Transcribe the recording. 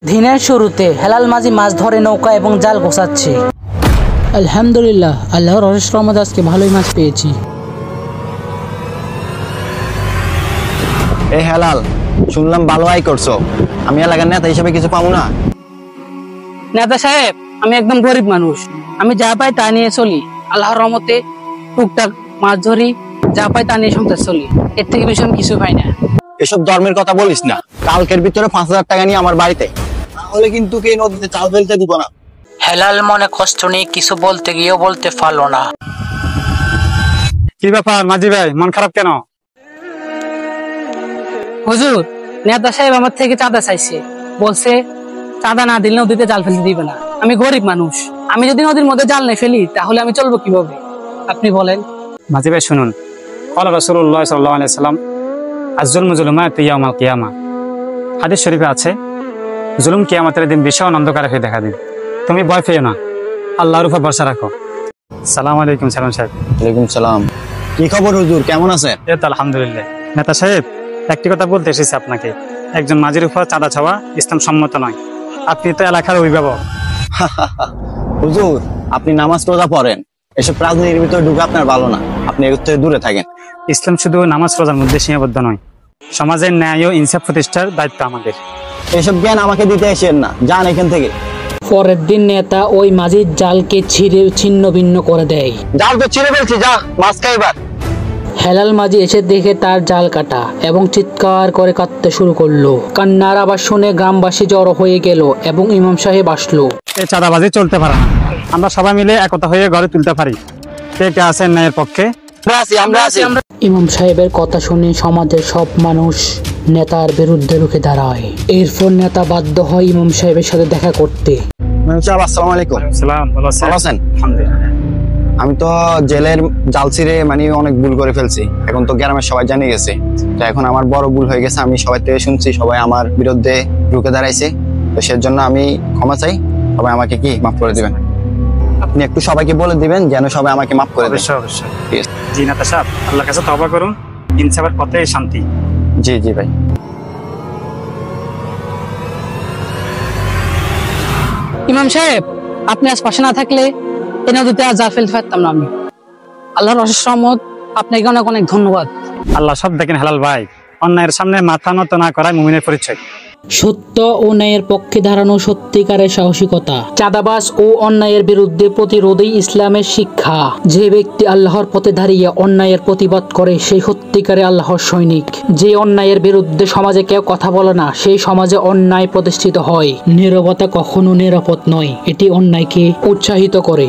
দিনের শুরুতে হেলাল মাঝি মাছ ধরে নৌকা এবং জাল গোছাচ্ছে। আলহামদুলিল্লাহ, আল্লাহর অশেষ রহমতে আজকে ভালোই মাছ পেয়েছি। এ হেলাল, শুনলাম ভালো আয় করছো। আমি এলাকার নেতা হিসেবে কিছু পাবো না? নেতা সাহেব, আমি একদম গরিব মানুষ। আমি যা পাই তা নিয়ে চলি। আল্লাহর রহমতে টুকটাক মাছ ধরি, যা পাই তা নিয়ে সংসার চলি। এর থেকে বেশি আমি কিছু পাই না। এসব ধর্মের কথা বলিস না। কালকের ভিতরে 5,000 টাকা নিয়ে আমার বাড়িতে, তাহলে কিন্তু এই নদীতে চাল ফেলতে দিব না। হেলাল মনে কষ্ট নিয়ে কিছু বলতে গিয়েও বলতে পারলো না। কি ব্যাপার মাঝি ভাই, মন খারাপ কেন? হুজুর, নেতা সাহেব আমার থেকে চাঁদা চাইছে। বলছে চাঁদা না দিলে নদীতে জাল ফেলতে দিবে না। আমি গরিব মানুষ, আমি যদি নদীর মধ্যে জাল না ফেলি তাহলে আমি চলবো কিভাবে? আপনি বলেন। মাঝি ভাই শুনুন, ক্বালা রাসূলুল্লাহ সাল্লাল্লাহু আলাইহি ওয়াসাল্লাম, আয-যুলমু যুলুমাতুন ইয়াউমাল কিয়ামাহ। হাদিস শরীফে আছে, জুলুম কিয়ামতের দিন ভীষণ অন্ধকার হয়ে দেখা দিবে। তুমি ভয় পেও না, আল্লাহর উপর ভরসা রাখো। সালাম আলাইকুম সালাম সাহেব। ওয়ালাইকুম সালাম। কি খবর হুজুর, কেমন আছেন? এই তো আলহামদুলিল্লাহ। নেতা সাহেব, একটি কথা বলতে এসেছি আপনাকে। একজন মাঝির উপর চাঁদা চাওয়া ইসলাম সম্মত নয়। আপনি তো এলাকার অভিভাবক। হুজুর, আপনি নামাজ রোজা পড়েন, এসব রাজনীতির ভিতরে ঢুকে আপনার ভালো না। আপনি এর থেকে দূরে থাকেন। ইসলাম শুধু নামাজ রোজার মধ্যে সীমাবদ্ধ নয়, সমাজের ন্যায় ও ইনসাফ প্রতিষ্ঠার দায়িত্ব আমাদের। এসব জ্ঞান আমাকে দিতে আসেন না, যান এখান থেকে। পরের দিন নেতা ওই মাঝির জালকে ছিঁড়ে ছিন্ন ভিন্ন করে দেয়। জাল তো ছিঁড়ে ফেলছি, যা মাছ খাইবার। হেলাল মাঝি এসে দেখে তার জাল কাটা এবং চিৎকার করে কাঁদতে শুরু করলো। কান্নার আবার শুনে গ্রামবাসী জড়ো হয়ে গেল এবং ইমাম সাহেব আসলো। এই চাঁদাবাজি চলতে পারে না, আমরা সবাই মিলে একতা হয়ে ঘরে তুলতে পারি। কে কে আছেন ন্যায়ের পক্ষে? ইমাম সাহেবের কথা শুনে সমাজের সব মানুষ নেতার বিরুদ্ধে রুখে দাঁড়ায়। এরপর নেতা বাধ্য হয় ইমাম সাহেবের সাথে দেখা করতে। আসসালামু আলাইকুম। সালাম, ভালো আছেন? ভালো আছেন? আলহামদুলিল্লাহ। আমি তো জেলের জাল ছিঁড়ে অনেক ভুল করে ফেলছি। এখন তো গ্রামের সবাই জানে গেছে। তো এখন আমার বড় ভুল হয়ে গেছে। আমি সবাই থেকে শুনছি, সবাই আমার বিরুদ্ধে রুখে দাঁড়াইছে। তো সেজন্য আমি ক্ষমা চাই। সবাই আমাকে কি মাফ করে দিবেন? আপনি একটু সবাইকে বলে দিবেন যেন সবাই আমাকে মাফ করে দেয়। অবশ্যই অবশ্যই। জি নেতা সাহেব, আল্লাহর কাছে তওবা করুন, ইনসাফের পথে শান্তি। জি জি ভাই। ইমাম সাহেব, আপনি আজ পাশে না থাকলে এই নদীতে আজ জাল ফেলতে পারতাম না আমি। আল্লাহর অশেষ রহমত, আপনাকে অনেক অনেক ধন্যবাদ। আল্লাহ সব দেখেন হেলাল ভাই, অন্যায়ের সামনে মাথা নত না করাই মুমিনের পরিচয়। সত্য ও ন্যায়ের পক্ষে দাঁড়ানো সত্যিকারের সাহসিকতা। চাঁদাবাজ ও অন্যায়ের বিরুদ্ধে প্রতিরোধই ইসলামের শিক্ষা। যে ব্যক্তি আল্লাহর পথে দাঁড়িয়ে অন্যায়ের প্রতিবাদ করে সেই সত্যিকারে আল্লাহর সৈনিক। যে অন্যায়ের বিরুদ্ধে সমাজে কেউ কথা বলে না, সেই সমাজে অন্যায় প্রতিষ্ঠিত হয়। নীরবতা কখনো নিরাপদ নয়, এটি অন্যায়কে উৎসাহিত করে।